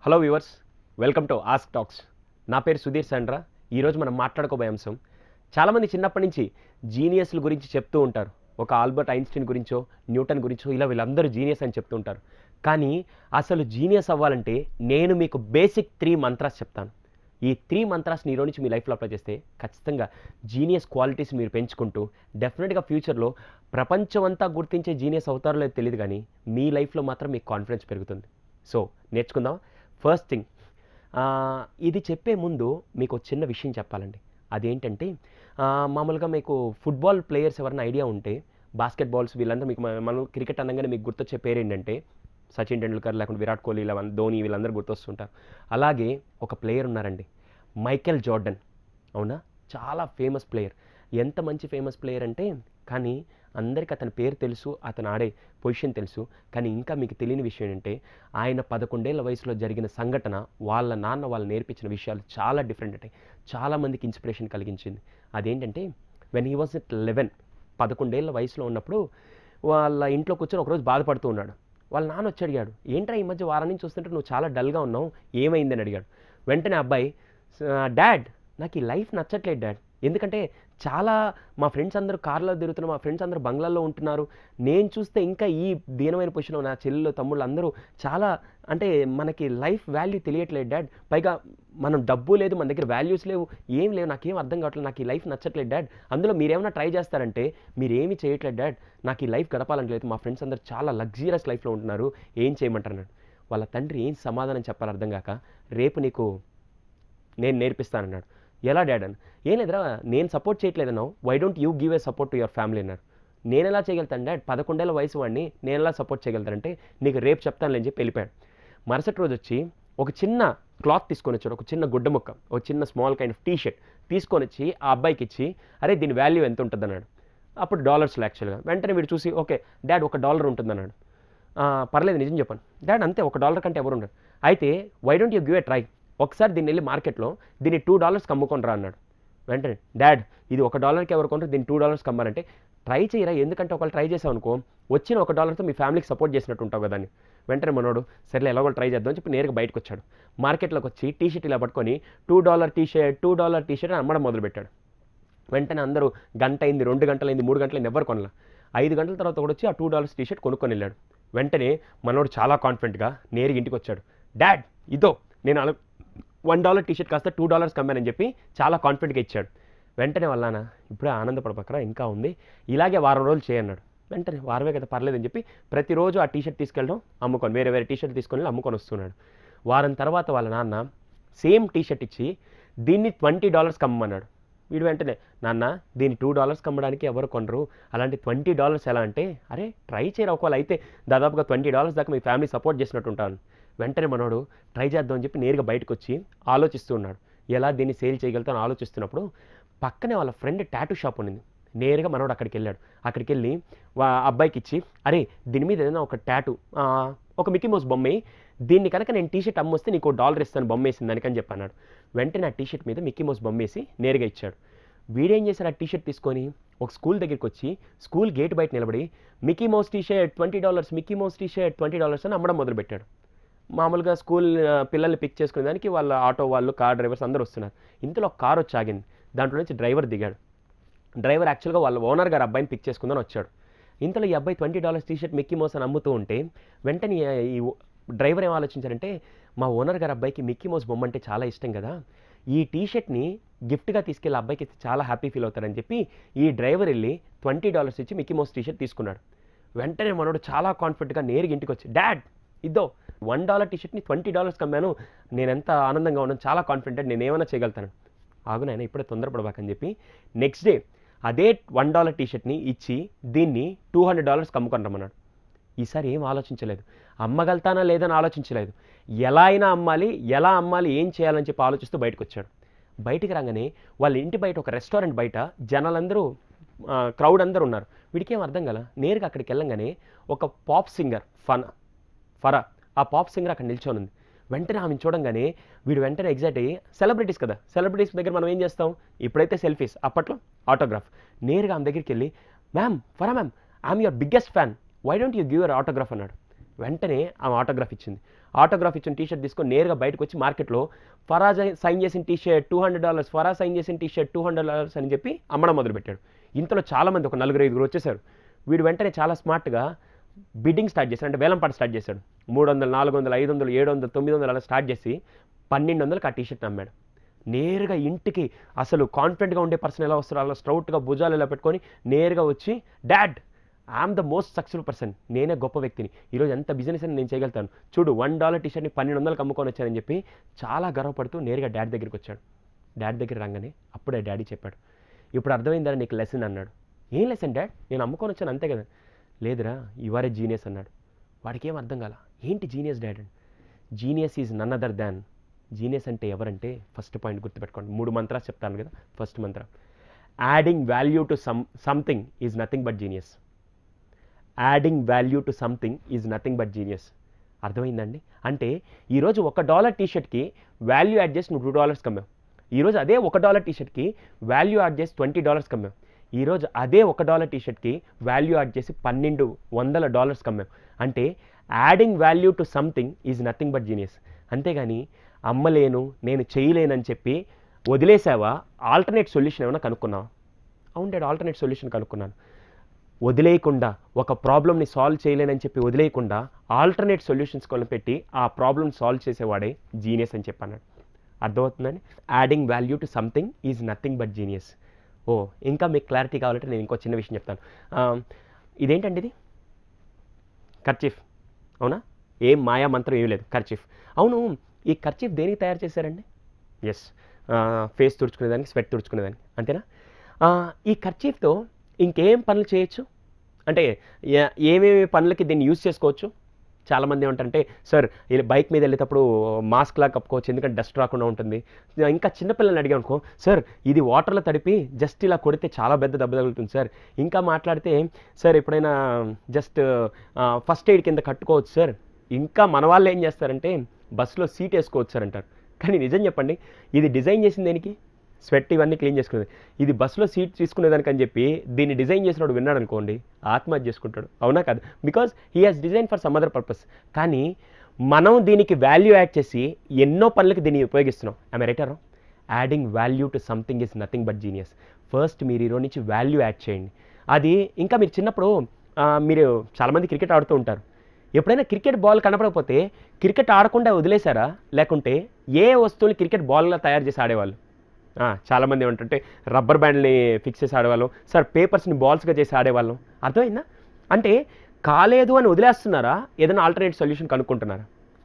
Hello viewers, welcome to ask talks. నా పేరు సుధీర్ సండ్రా. ఈరోజు మనం మాట్లాడుకోబోయే అంశం, చాలామంది చిన్నప్పటి నుంచి జీనియస్ల గురించి చెప్తూ ఉంటారు. ఒక ఆల్బర్ట్ ఐన్స్టీన్ గురించో, న్యూటన్ గురించో ఇలా వీళ్ళందరూ జీనియస్ అని చెప్తూ ఉంటారు. కానీ అసలు జీనియస్ అవ్వాలంటే నేను మీకు బేసిక్ 3 మంత్రాస్ చెప్తాను. ఈ 3 మంత్రాస్ని ఈరోజు నుంచి మీ లైఫ్లో అప్లై చేస్తే ఖచ్చితంగా జీనియస్ క్వాలిటీస్ మీరు పెంచుకుంటూ డెఫినెట్గా ఫ్యూచర్లో ప్రపంచం అంతా గుర్తించే జీనియస్ అవుతారో లేదో తెలియదు, కానీ మీ లైఫ్లో మాత్రం మీకు కాన్ఫిడెన్స్ పెరుగుతుంది. సో నేర్చుకుందాం. ఫస్ట్ థింగ్, ఇది చెప్పే ముందు మీకు చిన్న విషయం చెప్పాలండి. అదేంటంటే మామూలుగా మీకు ఫుట్బాల్ ప్లేయర్స్ ఎవరైనా ఐడియా ఉంటే, బాస్కెట్బాల్స్ వీళ్ళందరూ మీకు మనం క్రికెట్ అనగానే మీకు గుర్తొచ్చే పేరు ఏంటంటే సచిన్ టెండూల్కర్, లేకుంటే విరాట్ కోహ్లీ, ఇలా ధోని, వీళ్ళందరూ గుర్తొస్తుంటారు. అలాగే ఒక ప్లేయర్ ఉన్నారండి, మైకేల్ జార్డన్. అవునా, చాలా ఫేమస్ ప్లేయర్. ఎంత మంచి ఫేమస్ ప్లేయర్ అంటే, కానీ అందరికీ అతని పేరు తెలుసు, అతను ఆడే పొజిషన్ తెలుసు. కానీ ఇంకా మీకు తెలియని విషయం ఏంటంటే, ఆయన 11 ఏళ్ల వయసులో జరిగిన సంఘటన వాళ్ళ నాన్న వాళ్ళు నేర్పించిన విషయాలు చాలా డిఫరెంట్ ఉంటాయి. చాలామందికి ఇన్స్పిరేషన్ కలిగించింది. అదేంటంటే, వెన్ హీ వాజ్ ఎట్ 11 ఏళ్ల వయసులో ఉన్నప్పుడు వాళ్ళ ఇంట్లో కూర్చొని ఒకరోజు బాధపడుతూ ఉన్నాడు. వాళ్ళ నాన్న వచ్చి అడిగాడు, ఏంట్రా ఈ మధ్య వారం నుంచి చూస్తుంటే నువ్వు చాలా డల్గా ఉన్నావు, ఏమైందని అడిగాడు. వెంటనే అబ్బాయి, డాడ్ నాకు ఈ లైఫ్ నచ్చట్లేదు డాడ్. ఎందుకంటే చాలా మా ఫ్రెండ్స్ అందరూ కార్లో తిరుగుతున్నారు, మా ఫ్రెండ్స్ అందరూ బంగ్లాల్లో ఉంటున్నారు. నేను చూస్తే ఇంకా ఈ దీనమైన పొజిషన్లో నా చెల్లెలు తమ్ముళ్ళు అందరూ చాలా, అంటే మనకి లైఫ్ వాల్యూ తెలియట్లేదు డాడ్. పైగా మనం డబ్బు లేదు, మన దగ్గర వాల్యూస్ లేవు, ఏం లేవు, నాకేం అర్థం కావట్లేదు, నాకు ఈ లైఫ్ నచ్చట్లేదు డాడ్. అందులో మీరేమైనా ట్రై చేస్తారంటే మీరేమీ చేయట్లేదు డాడ్, నాకు ఈ లైఫ్ గడపాలంటలేదు, మా ఫ్రెండ్స్ అందరూ చాలా లగ్జరియస్ లైఫ్లో ఉంటున్నారు, ఏం చేయమంటున్నాడు. వాళ్ళ తండ్రి ఏం సమాధానం చెప్పాలి అర్థం కాక, రేపు నీకు నేను నేర్పిస్తానన్నాడు. ఎలా డాడ్ అని. ఏం లేదురా, నేను సపోర్ట్ చేయట్లేదన్నావు, why don't you give a support to your family అన్నారు. నేను ఎలా చేయగలుగుతాను డాడ్, 11 ఏళ్ల వయసు వాడిని నేను ఎలా సపోర్ట్ చేయగలుగుతానంటే, నీకు రేపు చెప్తానులే అని చెప్పి వెళ్ళిపోయాడు. మరుసటి రోజు వచ్చి ఒక చిన్న క్లాత్ తీసుకొని వచ్చాడు, ఒక చిన్న గుడ్డ ముక్క, ఒక చిన్న స్మాల్ కైండ్ ఆఫ్ టీషర్ట్ తీసుకొని వచ్చి ఆ అబ్బాయికి ఇచ్చి, అరే దీని వాల్యూ ఎంత ఉంటుంది అన్నాడు. అప్పుడు డాలర్స్లో యాక్చువల్గా. వెంటనే వీడు చూసి, ఓకే డాడ్ $1 ఉంటుందన్నాడు. పర్లేదు నిజం చెప్పాను డాడ్, అంతే $1 కంటే ఎవరు ఉండరు. అయితే why don't you give a try, ఒకసారి దీన్ని వెళ్ళి మార్కెట్లో దీన్ని $2 అమ్ముకొని రా అన్నాడు. వెంటనే డాడ్ ఇది $1కి ఎవరు కొంటారు, దీన్ని $2 అమ్మారంటే, ట్రై చేయరా, ఎందుకంటే ఒకళ్ళు ట్రై చేసావు అనుకో వచ్చిన $1తో మీ ఫ్యామిలీకి సపోర్ట్ చేసినట్టు ఉంటావు కదా అని. వెంటనే మనోడు సరేలే ఎలాగో ట్రై చేద్దాం అని చెప్పి నేరుగా బయటకు వచ్చాడు. మార్కెట్లోకి వచ్చి టీషర్ట్ ఇలా పట్టుకొని $2 టీషర్ట్ అని అమ్మడం మొదలుపెట్టాడు. వెంటనే అందరూ గంట అయింది, 2 గంటలైంది, 3 గంటలైంది, ఎవరు కొనలా. 5 గంటల తర్వాత కూడా వచ్చి ఆ $2 టీషర్ట్ కొనుక్కొని వెళ్ళాడు. వెంటనే మనోడు చాలా కాన్ఫిడెంట్గా నేరుగా ఇంటికి వచ్చాడు. డాడ్ ఇదో నేను $1 టీషర్ట్ కాస్త $2 కమ్మానని చెప్పి చాలా కాన్ఫిడెంట్గా ఇచ్చాడు. వెంటనే వాళ్ళ ఇప్పుడే ఆనందపడపక్కరా, ఇంకా ఉంది, ఇలాగే వారం రోజులు చేయన్నాడు. వెంటనే వారమే కదా పర్లేదని చెప్పి ప్రతిరోజు ఆ టీషర్ట్ తీసుకెళ్ళడం, అమ్ముకొని వేరే వేరే టీషర్ట్ తీసుకొని అమ్ముకొని వస్తున్నాడు. వారం తర్వాత వాళ్ళ నాన్న సేమ్ టీషర్ట్ ఇచ్చి దీన్ని $20 కమ్మన్నాడు. వీడు వెంటనే, నాన్న దీన్ని $2 కమ్మడానికి ఎవరు కొనరు, అలాంటి $20 ఎలా అంటే, అరే ట్రై చేయరా, ఒకవేళ అయితే దాదాపుగా $20 దాకా మీ ఫ్యామిలీ సపోర్ట్ చేసినట్టు ఉంటాను. వెంటనే మనోడు ట్రై చేద్దాం అని చెప్పి నేరుగా బయటకు వచ్చి ఆలోచిస్తూ ఉన్నాడు, ఎలా దీన్ని సేల్ చేయగలుగుతాను ఆలోచిస్తున్నప్పుడు పక్కనే వాళ్ళ ఫ్రెండ్ టాటూ షాప్ ఉండింది. నేరుగా మనోడు అక్కడికి వెళ్ళాడు. అక్కడికి వెళ్ళి అబ్బాయికి ఇచ్చి, అరే దీని మీద ఏదైనా ఒక టాటూ, ఒక మిక్కీ మౌస్ బొమ్మ, దీన్ని కనుక నేను టీషర్ట్ అమ్మొస్తే నీకు $1 ఇస్తాను బొమ్మ వేసింది దానికని చెప్పన్నాడు. వెంటనే ఆ టీషర్ట్ మీద మిక్కీ మౌస్ బొమ్మ వేసి నేరుగా ఇచ్చాడు. వీడేం చేశాడు, ఆ టీషర్ట్ తీసుకొని ఒక స్కూల్ దగ్గరికి వచ్చి స్కూల్ గేట్ బయట నిలబడి Mickey Mouse t shirt $20, Mickey Mouse t shirt $20 అని అమ్మడం మొదలుపెట్టాడు. మామూలుగా స్కూల్ పిల్లల్ని పిక్ చేసుకునే దానికి వాళ్ళ ఆటో వాళ్ళు, కార్ డ్రైవర్స్ అందరూ వస్తున్నారు. ఇంతలో ఒక కార్ వచ్చి ఆగింది. దాంట్లో నుంచి డ్రైవర్ దిగాడు. డ్రైవర్ యాక్చువల్గా వాళ్ళ ఓనర్ గారు అబ్బాయిని పిక్ చేసుకుందని వచ్చాడు. ఇంతలో ఈ అబ్బాయి $20 టీషర్ట్ మిక్కీ మౌస్ అని అమ్ముతూ ఉంటే వెంటనే ఈ డ్రైవర్ ఏం ఆలోచించారంటే, మా ఓనర్ గారు అబ్బాయికి మిక్కీ మౌస్ బొమ్మ అంటే చాలా ఇష్టం కదా, ఈ టీషర్ట్ని గిఫ్ట్గా తీసుకెళ్ళి అబ్బాయికి చాలా హ్యాపీ ఫీల్ అవుతారని చెప్పి ఈ డ్రైవర్ వెళ్ళి $20 ఇచ్చి మిక్కీ మౌస్ టీషర్ట్ తీసుకున్నాడు. వెంటనే మనోడు చాలా కాన్ఫిడెంట్గా నేరుగా ఇంటికి వచ్చి, డాడ్ ఇద్దో $1 టీషర్ట్ని $20 కమ్మాను, నేను ఎంత ఆనందంగా ఉన్నాను, చాలా కాన్ఫిడెంట్, నేను ఏమైనా చేయగలుగుతాను. ఆగునైనా ఇప్పుడే తొందరపడబాకని చెప్పి నెక్స్ట్ డే అదే $1 టీషర్ట్ని ఇచ్చి దీన్ని $200 అమ్ముకొని రమ్మన్నాడు. ఈసారి ఏం ఆలోచించలేదు, అమ్మగలుగుతానా లేదని ఆలోచించలేదు, ఎలా అయినా అమ్మాలి, ఎలా అమ్మాలి, ఏం చేయాలని చెప్పి ఆలోచిస్తూ బయటకు వచ్చాడు. బయటికి రాగానే వాళ్ళ ఇంటి బయట ఒక రెస్టారెంట్ బయట జనాలందరూ, క్రౌడ్ అందరూ ఉన్నారు. వీడికి ఏం అర్థం కదా, నేరుగా అక్కడికి వెళ్ళంగానే ఒక పాప్ సింగర్ ఫరా, ఆ పాప్ సింగర్ అక్కడ నిల్చొని ఉంది. వెంటనే ఆమెను చూడంగానే వీడు వెంటనే ఎగ్జైట్ అయ్యి, సెలబ్రిటీస్ కదా, సెలబ్రిటీస్ దగ్గర మనం ఏం చేస్తాం, ఇప్పుడైతే సెల్ఫీస్, అప్పట్లో ఆటోగ్రాఫ్. నేరుగా ఆమె దగ్గరికి వెళ్ళి, ma'am Farah ma'am, I'm your biggest fan, why don't you give your autograph అన్నాడు. వెంటనే ఆమె ఆటోగ్రాఫ్ ఇచ్చింది. ఆటోగ్రాఫ్ ఇచ్చిన టీ షర్ట్ తీసుకొని నేరుగా బయటకు వచ్చి మార్కెట్లో ఫరాజ్ సైన్ చేసిన టీ షర్ట్ $200, ఫరాజ్ సైన్ చేసిన టీ షర్ట్ $200 అని చెప్పి అమ్మడం మొదలుపెట్టాడు. ఇంతలో చాలామంది ఒక 4-5 వచ్చేసారు. వీడు వెంటనే చాలా స్మార్ట్గా బిడ్డింగ్ స్టార్ట్ చేశాడు, అంటే వేలం పాట స్టార్ట్ చేశాడు. 300, 400, 500, 700, 900 అలా స్టార్ట్ చేసి 1200కి ఆ టీ షర్ట్ అమ్మాడు. నేరుగా ఇంటికి అసలు కాన్ఫిడెంట్గా ఉండే పర్సన్ ఎలా వస్తారో అలా స్ట్రౌట్గా భుజాలు ఇలా పెట్టుకొని నేరుగా వచ్చి, dad I'm the most successful person, నేనే గొప్ప వ్యక్తిని, ఈరోజు ఎంత బిజినెస్ అని నేను చేయగలుగుతాను, చూడు $1 టీ షర్ట్ని 1200కి అమ్ముకొని వచ్చానని చెప్పి చాలా గర్వపడుతూ నేరుగా డాడ్ దగ్గరికి వచ్చాడు. డాడ్ దగ్గర రాగానే అప్పుడే డాడీ చెప్పాడు, ఇప్పుడు అర్థమైందా నీకు లెసన్ అన్నాడు. ఏం లెసన్ డాడ్, నేను అమ్ముకొని వచ్చాను అంతే కదా. లేదురా యువర్ ఏ జీనియస్ అన్నాడు. వాడికి ఏం అర్థం కాల. ఏంటి జీనియస్ డాడ్ అని. Genius is none other than, genius అంటే ఎవరంటే ఫస్ట్ పాయింట్ గుర్తుపెట్టుకోండి. 3 మంత్రాలు చెప్తాను కదా. First Mantra, adding value to something is nothing but genius. Adding value to something is nothing but genius. అర్థమైందండి. అంటే ఈరోజు $1 టీ షర్ట్కి వాల్యూ యాడ్ చేసి నువ్వు $2 కమ్మావు. ఈరోజు అదే $1 టీ షర్ట్కి వాల్యూ యాడ్ చేసి $20 కమ్మావు. ఈరోజు అదే $1 టీ షర్ట్కి వాల్యూ యాడ్ చేసి $1200 కమ్మావు. అంటే adding value to something is nothing but genius. అంతేగాని అమ్మలేను, నేను చేయలేనని చెప్పి వదిలేసావా? ఆల్టర్నేట్ సొల్యూషన్ ఏమైనా కనుక్కున్నావా? అవును డాడ్, ఆల్టర్నేట్ సొల్యూషన్ కనుక్కున్నాను. వదిలేయకుండా, ఒక ప్రాబ్లమ్ని సాల్వ్ చేయలేనని చెప్పి వదిలేయకుండా ఆల్టర్నేట్ సొల్యూషన్స్ కొనిపెట్టి ఆ ప్రాబ్లమ్ సాల్వ్ చేసేవాడే జీనియస్ అని చెప్పన్నాడు. అర్థమవుతుందని. Adding value to something is nothing but genius. ఓ, ఇంకా మీకు క్లారిటీ కావాలంటే నేను ఇంకో చిన్న విషయం చెప్తాను. ఇదేంటండి ఇది? కర్చీఫ్. అవునా? ఏం మాయా మంత్రం ఏమీ లేదు. కర్చీఫ్. అవును, ఈ కర్చీఫ్ దేనికి తయారు చేశారండి? ఎస్, ఫేస్ తుడుచుకునేదానికి, స్వెట్ తుడుచుకునేదానికి, అంతేనా? ఈ కర్చీఫ్తో ఇంకేం పనులు చేయొచ్చు అంటే ఏమేమి పనులకి దీన్ని యూజ్ చేసుకోవచ్చు? చాలామంది ఏమంటారంటే, సార్ ఇలా బైక్ మీద వెళ్ళేటప్పుడు మాస్క్ లాగా కప్పుకోవచ్చు ఎందుకంటే డస్ట్ రాకుండా ఉంటుంది. ఇంకా చిన్నపిల్లల్ని అడిగా అనుకో, సార్ ఇది వాటర్లో తడిపి జస్ట్ ఇలా కొడితే చాలా పెద్ద దెబ్బ తగులుతుంది సార్. ఇంకా మాట్లాడితే, సార్ ఎప్పుడైనా జస్ట్ ఫస్ట్ ఎయిడ్ కింద కట్టుకోవచ్చు సార్. ఇంకా మన వాళ్ళు ఏం చేస్తారంటే బస్సులో సీట్ వేసుకోవచ్చు సార్ అంటారు. కానీ నిజం చెప్పండి, ఇది డిజైన్ చేసింది దేనికి? స్వెట్ ఇవన్నీ క్లీన్ చేసుకునేది. ఇది బస్సులో సీట్ తీసుకునేదానికి అని చెప్పి దీన్ని డిజైన్ చేసినప్పుడు విన్నాడు అనుకోండి, ఆత్మహత్య చేసుకుంటాడు. అవునా కాదు? Because he has designed for some other purpose. కానీ మనం దీనికి వాల్యూ యాడ్ చేసి ఎన్నో పనులకి దీన్ని ఉపయోగిస్తున్నాం. I right or? Adding value to something is nothing but genius. First మీరు ఈరోజు నుంచి వాల్యూ యాడ్ చేయండి. అది ఇంకా మీరు చిన్నప్పుడు మీరు చాలామంది క్రికెట్ ఆడుతూ ఉంటారు. ఎప్పుడైనా క్రికెట్ బాల్ కనపడకపోతే క్రికెట్ ఆడకుండా వదిలేశారా? లేకుంటే ఏ వస్తువుని క్రికెట్ బాల్గా తయారు చేసి ఆడేవాళ్ళు? చాలామంది ఏమంటుంటే రబ్బర్ బ్యాండ్ని ఫిక్స్ చేసి ఆడేవాళ్ళం సార్, పేపర్స్ని బాల్స్గా చేసి ఆడేవాళ్ళం. అర్థమైందా? అంటే కాలేదు అని వదిలేస్తున్నారా? ఏదైనా ఆల్టర్నేట్ సొల్యూషన్ కనుక్కుంటున్నారా?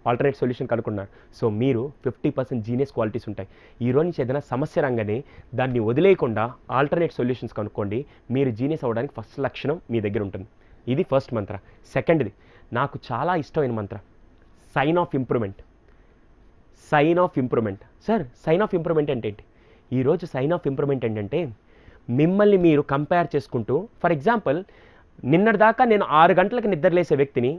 ఆల్టర్నేట్ సొల్యూషన్ కనుక్కుంటున్నారు. సో మీరు 50% జీనియస్ క్వాలిటీస్ ఉంటాయి. ఈరోజు నుంచి ఏదైనా సమస్య రాగానే దాన్ని వదిలేయకుండా ఆల్టర్నేట్ సొల్యూషన్స్ కనుక్కోండి. మీరు జీనియస్ అవ్వడానికి ఫస్ట్ లక్షణం మీ దగ్గర ఉంటుంది. ఇది ఫస్ట్ మంత్ర. సెకండ్ది నాకు చాలా ఇష్టమైన మంత్ర, sign of improvement. Sign of improvement. Sir sign of improvement అంటే ఏంటి? ఈరోజు సైన్ ఆఫ్ ఇంప్రూవ్మెంట్ ఏంటంటే మిమ్మల్ని మీరు కంపేర్ చేసుకుంటూ, ఫర్ ఎగ్జాంపుల్ నిన్నటిదాకా నేను 6 గంటలకు నిద్రలేసే వ్యక్తిని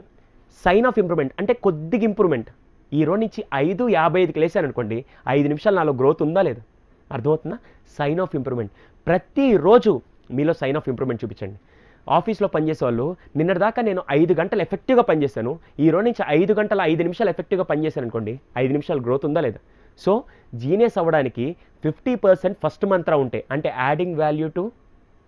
సైన్ ఆఫ్ ఇంప్రూవ్మెంట్ అంటే కొద్దిగా ఇంప్రూవ్మెంట్. ఈ రోజు నుంచి 5:55కి లేసాను అనుకోండి, 5 నిమిషాలు నాలో గ్రోత్ ఉందా లేదా? అర్థమవుతుందా? Sign of improvement. ప్రతిరోజు మీలో సైన్ ఆఫ్ ఇంప్రూవ్మెంట్ చూపించండి. ఆఫీస్లో పనిచేసే వాళ్ళు నిన్నటిదాకా నేను 5 గంటలు ఎఫెక్టివ్గా పనిచేశాను, ఈ రోజు నుంచి 5 గంటల 5 నిమిషాలు ఎఫెక్టివ్గా పనిచేశాను అనుకోండి, 5 నిమిషాలు గ్రోత్ ఉందా లేదా? సో జీనియస్ అవ్వడానికి 50% ఫస్ట్ మంత్ర ఉంటే, అంటే యాడింగ్ వాల్యూ టు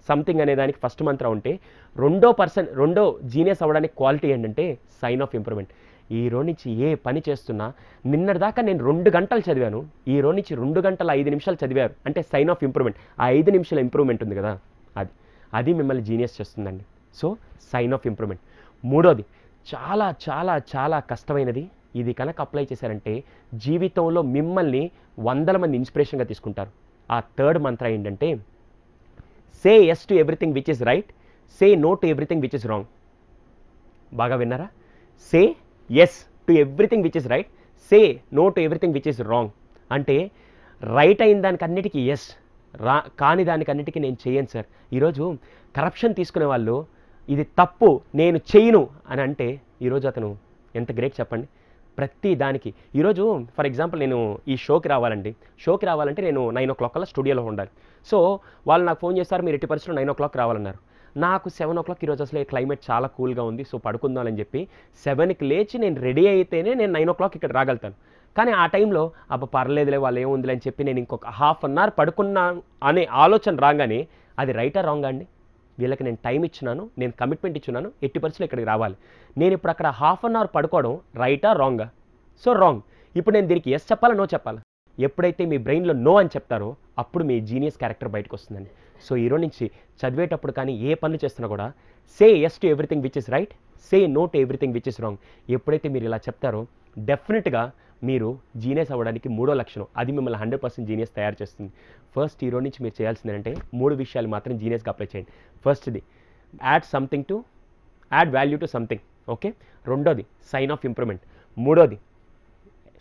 సంథింగ్ అనే దానికి ఫస్ట్ మంత్ర ఉంటే, రెండో జీనియస్ అవ్వడానికి క్వాలిటీ ఏంటంటే సైన్ ఆఫ్ ఇంప్రూవ్మెంట్. ఈ రోజు నుంచి ఏ పని చేస్తున్నా, నిన్నటిదాకా నేను 2 గంటలు చదివాను, ఈ రోజు నుంచి 2 గంటల 5 నిమిషాలు చదివారు అంటే సైన్ ఆఫ్ ఇంప్రూవ్మెంట్. ఆ 5 నిమిషాల ఇంప్రూవ్మెంట్ ఉంది కదా, అది మిమ్మల్ని జీనియస్ చేస్తుందండి. So sign of improvement. మూడోది చాలా చాలా చాలా కష్టమైనది. ఇది కనుక అప్లై చేశారంటే జీవితంలో మిమ్మల్ని 100 మంది ఇన్స్పిరేషన్గా తీసుకుంటారు. ఆ థర్డ్ మంత్ర ఏంటంటే say yes to everything which is right, say no to everything which is wrong. బాగా విన్నారా? Say yes to everything which is right, say no to everything which is wrong. అంటే రైట్ అయిన దానికి అన్నిటికీ ఎస్, కాని దానికి అన్నిటికీ నేను చేయను సార్. ఈరోజు కరప్షన్ తీసుకునే వాళ్ళు ఇది తప్పు నేను చేయను అని అంటే ఈరోజు అతను ఎంత గ్రేట్ చెప్పండి. ప్రతి దానికి ఈరోజు ఫర్ ఎగ్జాంపుల్ నేను ఈ షోకి రావాలంటే నేను 9 o'clock కల్లా స్టూడియోలో ఉండాలి. సో వాళ్ళు నాకు ఫోన్ చేస్తారు, మీరు 80% 9 o'clock రావాలన్నారు. నాకు 7:00 ఈరోజు అసలు క్లైమేట్ చాలా కూల్గా ఉంది, సో పడుకుందామని చెప్పి 7కి లేచి నేను రెడీ అయితేనే నేను 9:00 ఇక్కడ రాగలుగుతాను. కానీ ఆ టైంలో పర్లేదులే వాళ్ళు ఏముందిలే అని చెప్పి నేను ఇంకొక హాఫ్ అన్ అవర్ పడుకున్నా అనే ఆలోచన రాగానే అది రైటా రాంగా అండి? వీళ్ళకి నేను టైం ఇచ్చినాను, నేను కమిట్మెంట్ ఇచ్చున్నాను, ఎట్టి పరిస్థితుల్లో ఇక్కడికి రావాలి. నేను ఇప్పుడు అక్కడ హాఫ్ అన్ అవర్ పడుకోవడం రైటా రాంగా? So wrong. ఇప్పుడు నేను దీనికి ఎస్ చెప్పాలా, నో చెప్పాలా? ఎప్పుడైతే మీ బ్రెయిన్లో నో అని చెప్తారో అప్పుడు మీ జీనియస్ క్యారెక్టర్ బయటకు వస్తుందండి. సో ఈరోజు నుంచి చదివేటప్పుడు కానీ ఏ పనులు చేస్తున్నా కూడా say yes to everything which is right, say no to everything which is wrong. ఎప్పుడైతే మీరు ఇలా చెప్తారో డెఫినెట్గా మీరు జీనియస్ అవ్వడానికి 3వ లక్షణం, అది మిమ్మల్ని 100% జీనియస్ తయారు చేస్తుంది. ఫస్ట్ ఈరోజు నుంచి మీరు చేయాల్సింది ఏంటంటే 3 విషయాలు మాత్రం జీనియస్గా అప్లై చేయండి. ఫస్ట్ది add value to something, okay. రెండోది సైన్ ఆఫ్ ఇంప్రూవ్మెంట్. మూడోది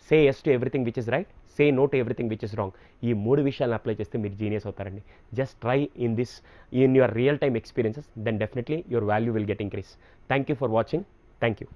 say yes to everything which is right, say no to everything which is wrong. ఈ 3 విషయాలను అప్లై చేస్తే మీరు జీనియస్ అవుతారండి. Just try in your real time experiences, then definitely your value will get increase. Thank you for watching. Thank you.